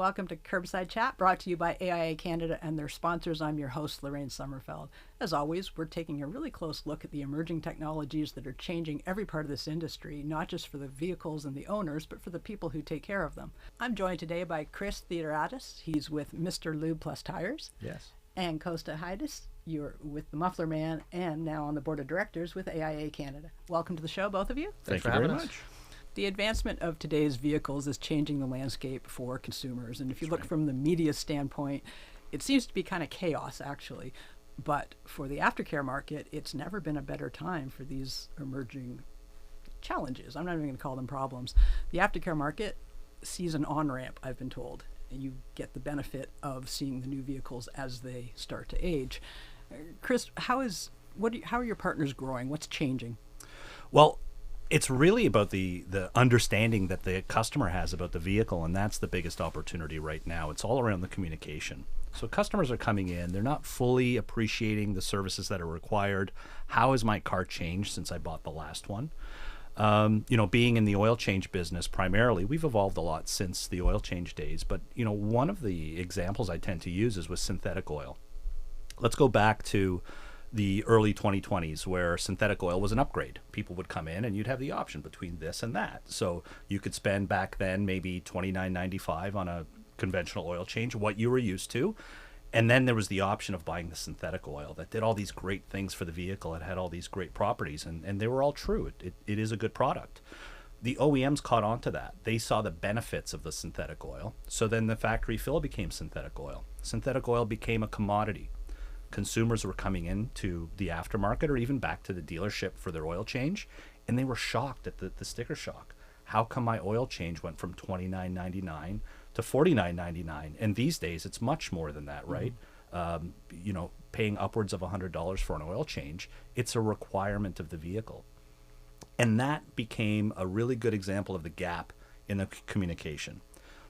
welcome to Curbside Chat, brought to you by AIA Canada and their sponsors. I'm your host, Lorraine Sommerfeld. As always, we're taking a really close look at the emerging technologies that are changing every part of this industry, not just for the vehicles and the owners, but for the people who take care of them. I'm joined today by Chris Theodoratos. He's with Mr. Lube Tires. Yes. And Costa Haitas. You're with the Mufflerman and now on the board of directors with AIA Canada. Welcome to the show, both of you. Thank you very much. The advancement of today's vehicles is changing the landscape for consumers. And if you look from the media standpoint, it seems to be kind of chaos, actually. But for the aftercare market, it's never been a better time for these emerging challenges. I'm not even going to call them problems. The aftercare market sees an on-ramp, I've been told. And you get the benefit of seeing the new vehicles as they start to age. Chris, how are your partners growing? What's changing? Well, it's really about the understanding that the customer has about the vehicle, and that's the biggest opportunity right now. It's all around the communication. So customers are coming in, they're not fully appreciating the services that are required. How has my car changed since I bought the last one? Being in the oil change business primarily, we've evolved a lot since the oil change days. But, one of the examples I tend to use is with synthetic oil. Let's go back to the early 2020s where synthetic oil was an upgrade. People would come in and you'd have the option between this and that. So you could spend back then maybe $29.95 on a conventional oil change, what you were used to. And then there was the option of buying the synthetic oil that did all these great things for the vehicle. It had all these great properties, and they were all true. It is a good product. The OEMs caught on to that. They saw the benefits of the synthetic oil. So then the factory fill became synthetic oil. Synthetic oil became a commodity. Consumers were coming into the aftermarket or even back to the dealership for their oil change, and they were shocked at the sticker shock. How come my oil change went from $29.99 to $49.99? And these days, it's much more than that, right? Mm-hmm. Paying upwards of $100 for an oil change, it's a requirement of the vehicle. And that became a really good example of the gap in the communication.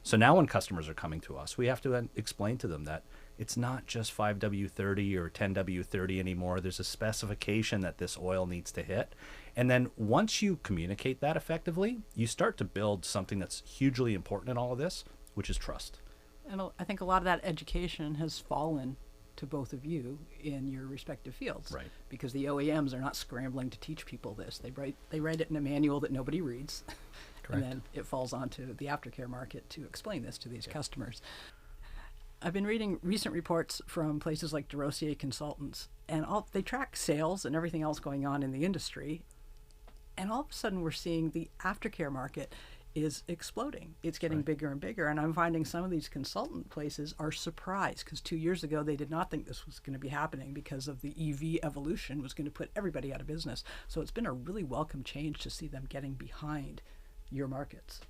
So now when customers are coming to us, we have to explain to them that it's not just 5W30 or 10W30 anymore. There's a specification that this oil needs to hit. And then once you communicate that effectively, you start to build something that's hugely important in all of this, which is trust. And I think a lot of that education has fallen to both of you in your respective fields. Right. Because the OEMs are not scrambling to teach people this. They write it in a manual that nobody reads. Correct. And then it falls onto the aftercare market to explain this to these customers. I've been reading recent reports from places like DeRosier Consultants, and they track sales and everything else going on in the industry. And all of a sudden, we're seeing the aftercare market is exploding. It's getting bigger and bigger. And I'm finding some of these consultant places are surprised because 2 years ago, they did not think this was going to be happening because of the EV evolution was going to put everybody out of business. So it's been a really welcome change to see them getting behind your markets.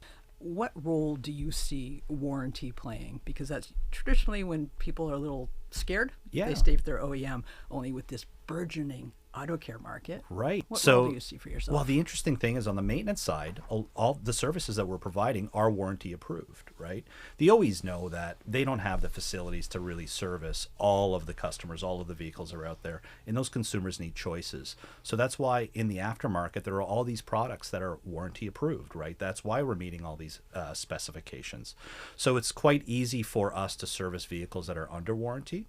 What role do you see warranty playing? Because that's traditionally when people are a little scared, they stay with their OEM. Only with this burgeoning auto care market. Right. What role do you see for yourself? Well, the interesting thing is on the maintenance side, all the services that we're providing are warranty approved, right? The OEs know that they don't have the facilities to really service all of the customers, all of the vehicles that are out there, and those consumers need choices. So that's why in the aftermarket, there are all these products that are warranty approved, right? That's why we're meeting all these specifications. So it's quite easy for us to service vehicles that are under warranty.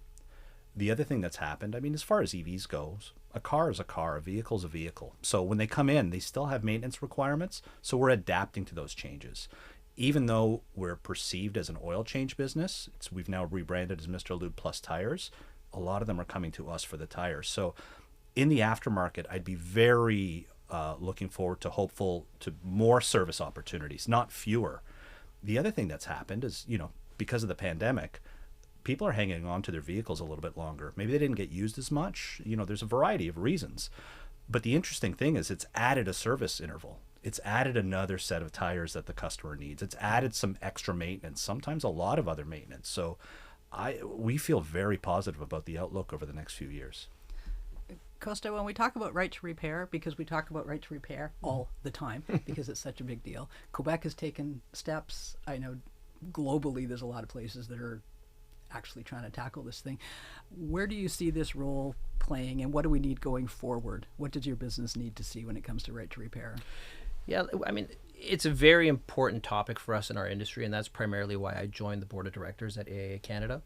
The other thing that's happened, as far as EVs goes, a car is a car, a vehicle is a vehicle. So when they come in, they still have maintenance requirements. So we're adapting to those changes. Even though we're perceived as an oil change business, we've now rebranded as Mr. Lube Tires. A lot of them are coming to us for the tires. So in the aftermarket, I'd be very looking forward to hopeful to more service opportunities, not fewer. The other thing that's happened is, because of the pandemic, people are hanging on to their vehicles a little bit longer. Maybe they didn't get used as much. There's a variety of reasons. But the interesting thing is it's added a service interval. It's added another set of tires that the customer needs. It's added some extra maintenance, sometimes a lot of other maintenance. So we feel very positive about the outlook over the next few years. Costa, when we talk about right to repair, because we talk about right to repair all the time because it's such a big deal, Quebec has taken steps. I know globally there's a lot of places that are actually trying to tackle this thing. Where do you see this role playing, and what do we need going forward? What does your business need to see when it comes to right to repair? Yeah, I mean, it's a very important topic for us in our industry, and that's primarily why I joined the board of directors at AIA Canada.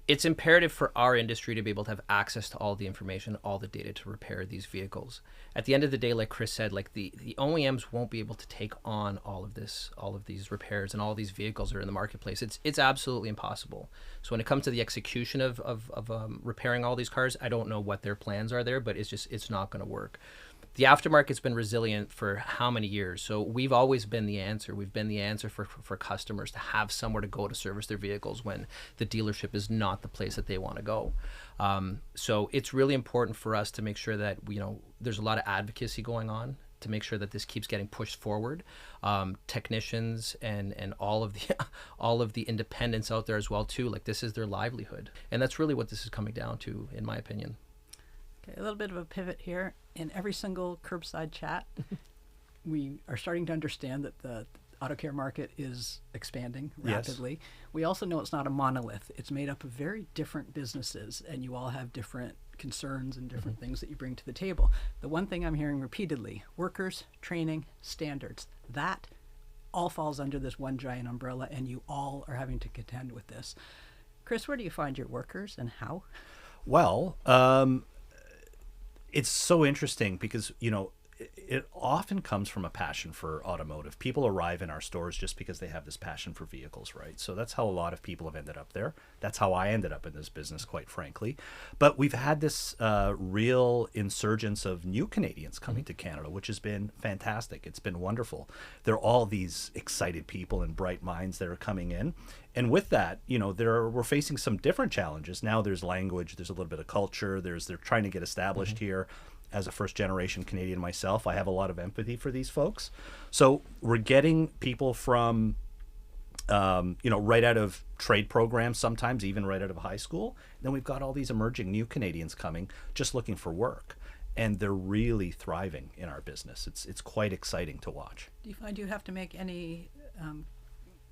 It's imperative for our industry to be able to have access to all the information, all the data to repair these vehicles. At the end of the day, like Chris said, like the OEMs won't be able to take on all of these repairs and all these vehicles that are in the marketplace. It's absolutely impossible. So when it comes to the execution of repairing all these cars, I don't know what their plans are there, but it's not going to work. The aftermarket's been resilient for how many years? So we've always been the answer. We've been the answer for customers to have somewhere to go to service their vehicles when the dealership is not the place that they want to go. So it's really important for us to make sure that there's a lot of advocacy going on to make sure that this keeps getting pushed forward. Technicians and all of the independents out there as well too. Like, this is their livelihood, and that's really what this is coming down to, in my opinion. Okay, a little bit of a pivot here. In every single curbside chat, we are starting to understand that the auto care market is expanding rapidly. Yes. We also know it's not a monolith. It's made up of very different businesses, and you all have different concerns and different things that you bring to the table. The one thing I'm hearing repeatedly: workers, training, standards. That all falls under this one giant umbrella, and you all are having to contend with this. Chris, where do you find your workers and how? Well, it's so interesting because, it often comes from a passion for automotive. People arrive in our stores just because they have this passion for vehicles, right? So that's how a lot of people have ended up there. That's how I ended up in this business, quite frankly. But we've had this real insurgence of new Canadians coming to Canada, which has been fantastic. It's been wonderful. There are all these excited people and bright minds that are coming in. And with that, we're facing some different challenges. Now there's language, there's a little bit of culture, they're trying to get established here. As a first-generation Canadian myself, I have a lot of empathy for these folks. So we're getting people from, right out of trade programs, sometimes even right out of high school. Then we've got all these emerging new Canadians coming, just looking for work. And they're really thriving in our business. It's quite exciting to watch. Do you find you have to make any...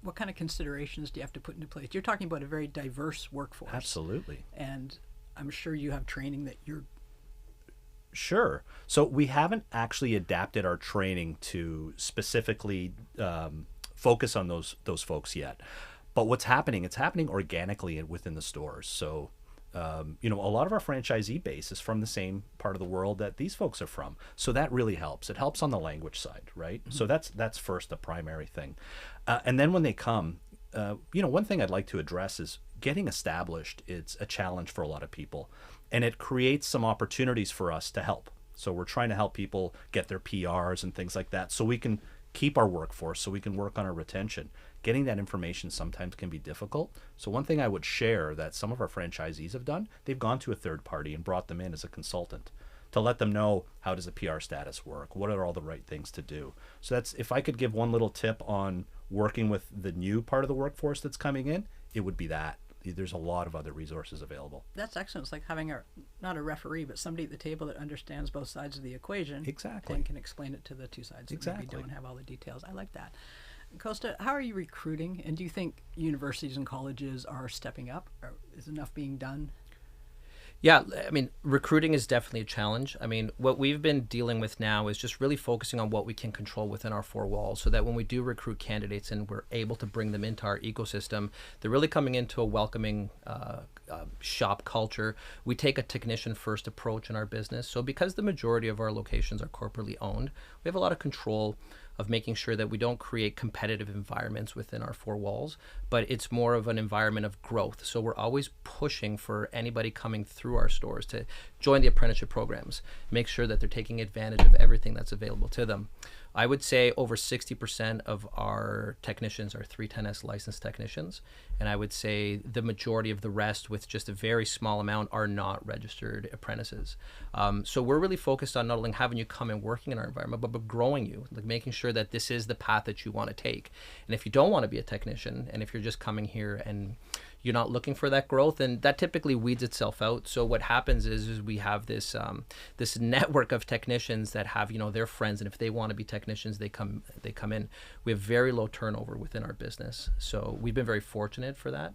what kind of considerations do you have to put into place? You're talking about a very diverse workforce. Absolutely. And I'm sure you have training that you're... Sure. So we haven't actually adapted our training to specifically focus on those folks yet. But what's happening, it's happening organically within the stores. So, a lot of our franchisee base is from the same part of the world that these folks are from. So that really helps. It helps on the language side, right? Mm-hmm. So that's first the primary thing. And then when they come, one thing I'd like to address is getting established. It's a challenge for a lot of people. And it creates some opportunities for us to help. So we're trying to help people get their PRs and things like that so we can keep our workforce, so we can work on our retention. Getting that information sometimes can be difficult. So one thing I would share that some of our franchisees have done, they've gone to a third party and brought them in as a consultant to let them know, how does a PR status work? What are all the right things to do? So that's, if I could give one little tip on working with the new part of the workforce that's coming in, it would be that. There's a lot of other resources available. That's excellent. It's like having not a referee, but somebody at the table that understands both sides of the equation. Exactly. And can explain it to the two sides that maybe don't have all the details. I like that. Costa, how are you recruiting? And do you think universities and colleges are stepping up? Or is enough being done? Yeah, I mean, recruiting is definitely a challenge. I mean, what we've been dealing with now is just really focusing on what we can control within our four walls so that when we do recruit candidates and we're able to bring them into our ecosystem, they're really coming into a welcoming shop culture. We take a technician first approach in our business. So because the majority of our locations are corporately owned, we have a lot of control of making sure that we don't create competitive environments within our four walls, but it's more of an environment of growth. So we're always pushing for anybody coming through our stores to join the apprenticeship programs, make sure that they're taking advantage of everything that's available to them. I would say over 60% of our technicians are 310S licensed technicians, and I would say the majority of the rest, with just a very small amount, are not registered apprentices. So we're really focused on not only having you come and working in our environment, but growing you, like making sure that this is the path that you want to take. And if you don't want to be a technician, and if you're just coming here and you're not looking for that growth, and that typically weeds itself out. So what happens is we have this this network of technicians that have their friends, and if they want to be technicians, they come in. We have very low turnover within our business, so we've been very fortunate for that.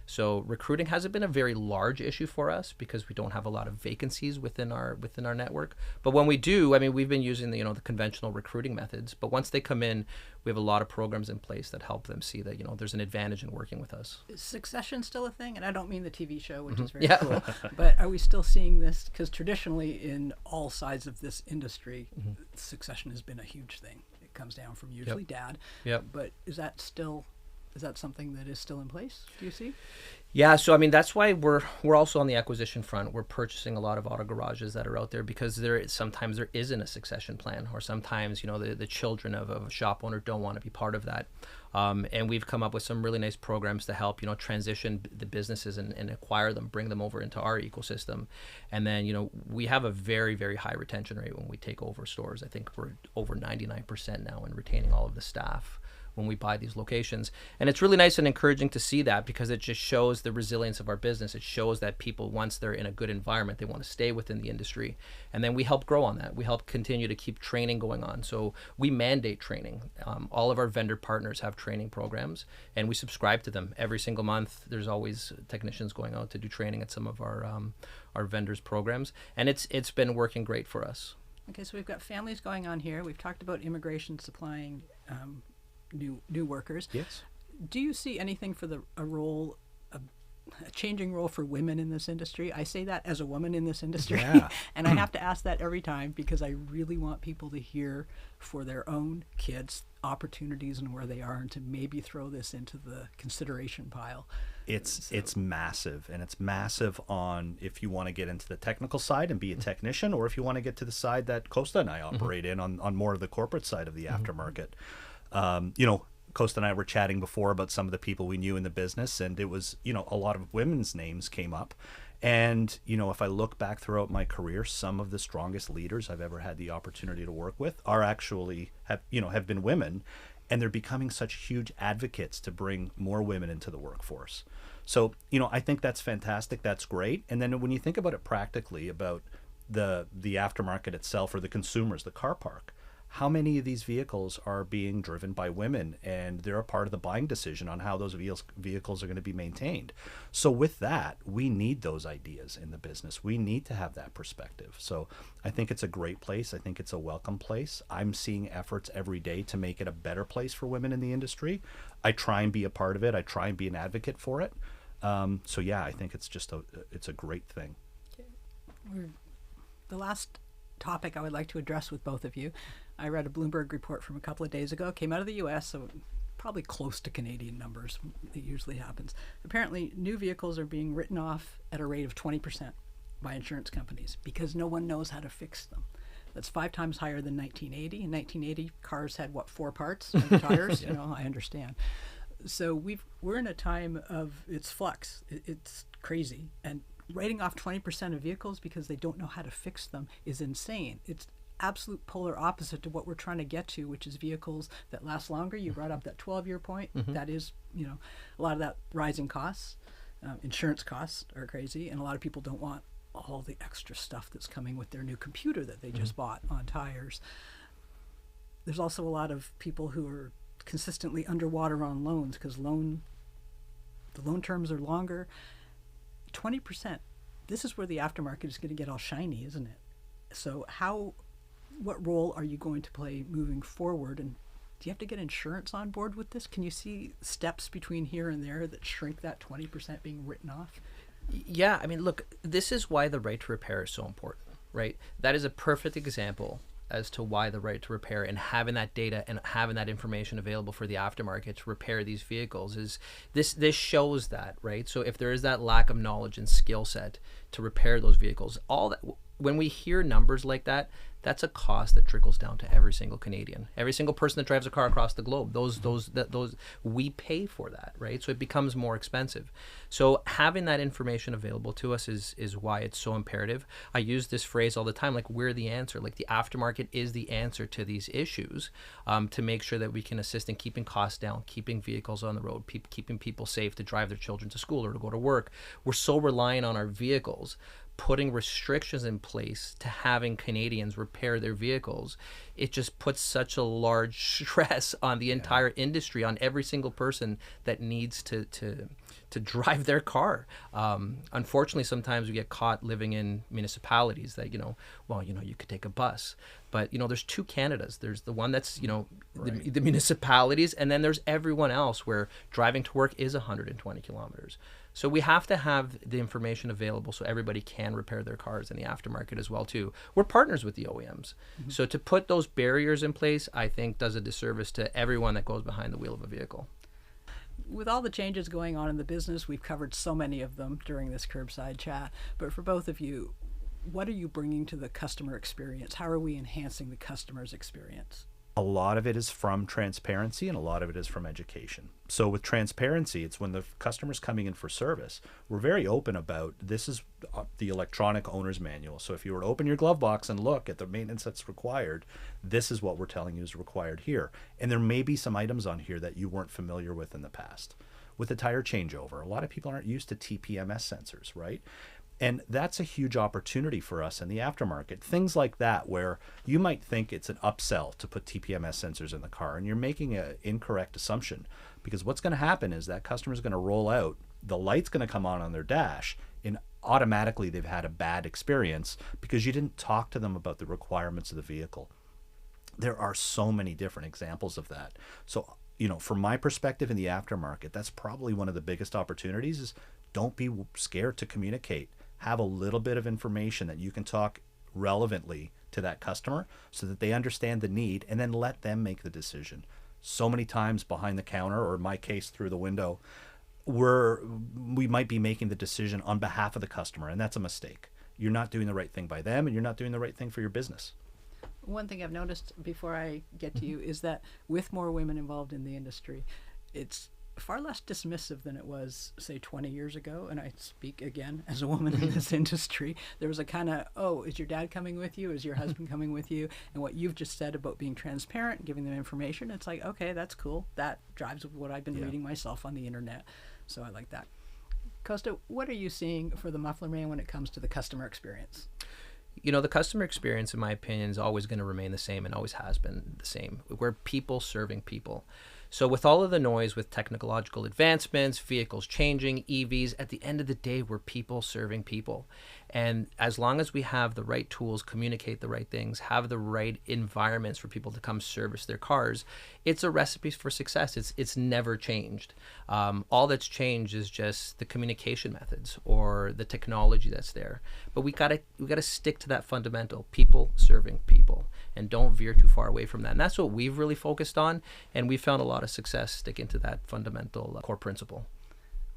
So recruiting hasn't been a very large issue for us because we don't have a lot of vacancies within our network. But when we do, I mean, we've been using the conventional recruiting methods. But once they come in, we have a lot of programs in place that help them see that there's an advantage in working with us. Is succession still a thing? And I don't mean the TV show, which is very Yeah. cool. But are we still seeing this? Because traditionally, in all sides of this industry, succession has been a huge thing. It comes down from usually dad. Yep. But is that something that is still in place, do you see? Yeah, so I mean that's why we're also on the acquisition front. We're purchasing a lot of auto garages that are out there because sometimes there isn't a succession plan, or sometimes the children of a shop owner don't want to be part of that. And we've come up with some really nice programs to help transition the businesses and acquire them, bring them over into our ecosystem. And then we have a very, very high retention rate when we take over stores. I think we're over 99% now in retaining all of the staff when we buy these locations. And it's really nice and encouraging to see that because it just shows the resilience of our business. It shows that people, once they're in a good environment, they want to stay within the industry. And then we help grow on that. We help continue to keep training going on. So we mandate training. All of our vendor partners have training programs and we subscribe to them every single month. There's always technicians going out to do training at some of our vendors' programs. And it's been working great for us. Okay, so we've got families going on here. We've talked about immigration supplying new workers. Yes. Do you see anything for a changing role for women in this industry? I say that as a woman in this industry. Yeah. And I have to ask that every time because I really want people to hear for their own kids opportunities and where they are, and to maybe throw this into the consideration pile. It's massive, and it's massive on if you want to get into the technical side and be a technician, or if you want to get to the side that Costa and I operate in on more of the corporate side of the aftermarket. Costa and I were chatting before about some of the people we knew in the business, and it was, a lot of women's names came up. And, if I look back throughout my career, some of the strongest leaders I've ever had the opportunity to work with are actually have been women, and they're becoming such huge advocates to bring more women into the workforce. So, I think that's fantastic. That's great. And then when you think about it practically, about the aftermarket itself, or the consumers, the car park, how many of these vehicles are being driven by women, and they're a part of the buying decision on how those vehicles are going to be maintained. So with that, we need those ideas in the business. We need to have that perspective. So I think it's a great place. I think it's a welcome place. I'm seeing efforts every day to make it a better place for women in the industry. I try and be a part of it. I try and be an advocate for it. So yeah, I think it's a great thing. The last topic I would like to address with both of you. I read a Bloomberg report from a couple of days ago. It came out of the U.S., so probably close to Canadian numbers. It usually happens. Apparently, new vehicles are being written off at a rate of 20% by insurance companies because no one knows how to fix them. That's 5 times higher than 1980. In 1980, cars had, 4 parts? And the tires? I understand. So we're in a time of it's flux. It's crazy. And writing off 20% of vehicles because they don't know how to fix them is insane. It's absolute polar opposite to what we're trying to get to, which is vehicles that last longer. You brought up that 12-year point. That is, a lot of that rising costs. Insurance costs are crazy, and a lot of people don't want all the extra stuff that's coming with their new computer that they just bought on tires. There's also a lot of people who are consistently underwater on loans because the loan terms are longer. 20%. This is where the aftermarket is going to get all shiny, isn't it? So what role are you going to play moving forward? And do you have to get insurance on board with this? Can you see steps between here and there that shrink that 20% being written off? Yeah, I mean, look, this is why the right to repair is so important, right? That is a perfect example as to why the right to repair and having that data and having that information available for the aftermarket to repair these vehicles is this shows that, right? So if there is that lack of knowledge and skill set to repair those vehicles, all that, when we hear numbers like that, that's a cost that trickles down to every single Canadian, every single person that drives a car across the globe. Those we pay for that, right? So it becomes more expensive. So having that information available to us is why it's so imperative. I use this phrase all the time, like we're the answer. Like the aftermarket is the answer to these issues, to make sure that we can assist in keeping costs down, keeping vehicles on the road, keeping people safe to drive their children to school or to go to work. We're so reliant on our vehicles. putting restrictions in place to having Canadians repair their vehicles, it just puts such a large stress on the entire industry, on every single person that needs to drive their car. Unfortunately, sometimes we get caught living in municipalities that, you could take a bus. But, there's two Canadas. There's the one that's, the municipalities, and then there's everyone else where driving to work is 120 kilometers. So we have to have the information available so everybody can repair their cars in the aftermarket as well, too. We're partners with the OEMs. Mm-hmm. So to put those barriers in place, I think does a disservice to everyone that goes behind the wheel of a vehicle. With all the changes going on in the business, we've covered so many of them during this Curbside Chat. But for both of you, what are you bringing to the customer experience? How are we enhancing the customer's experience? A lot of it is from transparency and a lot of it is from education. So with transparency, it's when the customer's coming in for service, we're very open about this is the electronic owner's manual. So if you were to open your glove box and look at the maintenance that's required, this is what we're telling you is required here. And there may be some items on here that you weren't familiar with in the past. With the tire changeover, a lot of people aren't used to TPMS sensors, right? And that's a huge opportunity for us in the aftermarket. Things like that, where you might think it's an upsell to put TPMS sensors in the car, and you're making an incorrect assumption. Because what's going to happen is that customer's going to roll out, the light's going to come on their dash, and automatically they've had a bad experience because you didn't talk to them about the requirements of the vehicle. There are so many different examples of that. So, from my perspective in the aftermarket, that's probably one of the biggest opportunities is don't be scared to communicate. Have a little bit of information that you can talk relevantly to that customer so that they understand the need, and then let them make the decision. So many times behind the counter, or in my case through the window, we might be making the decision on behalf of the customer, and that's a mistake. You're not doing the right thing by them, and you're not doing the right thing for your business. One thing I've noticed before I get to you is that with more women involved in the industry, it's far less dismissive than it was, say, 20 years ago. And I speak again as a woman in this industry. There was a kind of, is your dad coming with you? Is your husband coming with you? And what you've just said about being transparent and giving them information, it's like, okay, that's cool. That drives with what I've been reading myself on the internet. So I like that. Costa, what are you seeing for the Mufflerman when it comes to the customer experience? The customer experience, in my opinion, is always going to remain the same and always has been the same. We're people serving people. So with all of the noise, with technological advancements, vehicles changing, EVs, at the end of the day, we're people serving people. And as long as we have the right tools, communicate the right things, have the right environments for people to come service their cars, it's a recipe for success. It's never changed. All that's changed is just the communication methods or the technology that's there. But we gotta stick to that fundamental, people serving people, and don't veer too far away from that. And that's what we've really focused on, and we found a lot of success sticking to that fundamental core principle.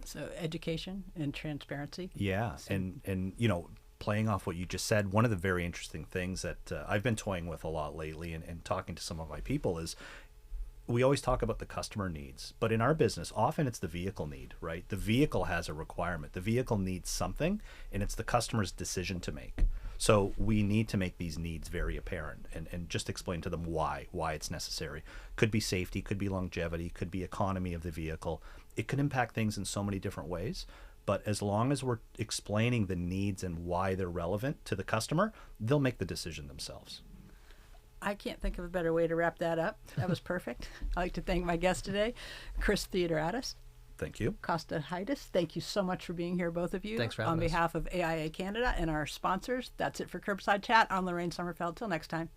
So education and transparency. Yeah, and playing off what you just said, one of the very interesting things that I've been toying with a lot lately and talking to some of my people is we always talk about the customer needs, but in our business, often it's the vehicle need, right? The vehicle has a requirement. The vehicle needs something, and it's the customer's decision to make. So we need to make these needs very apparent and just explain to them why it's necessary. Could be safety, could be longevity, could be economy of the vehicle. It could impact things in so many different ways. But as long as we're explaining the needs and why they're relevant to the customer, they'll make the decision themselves. I can't think of a better way to wrap that up. That was perfect. I'd like to thank my guest today, Chris Theodoratos. Thank you. Costa Haitas, thank you so much for being here, both of you. Thanks for having us. On behalf of AIA Canada and our sponsors, that's it for Curbside Chat. I'm Lorraine Sommerfeld. Till next time.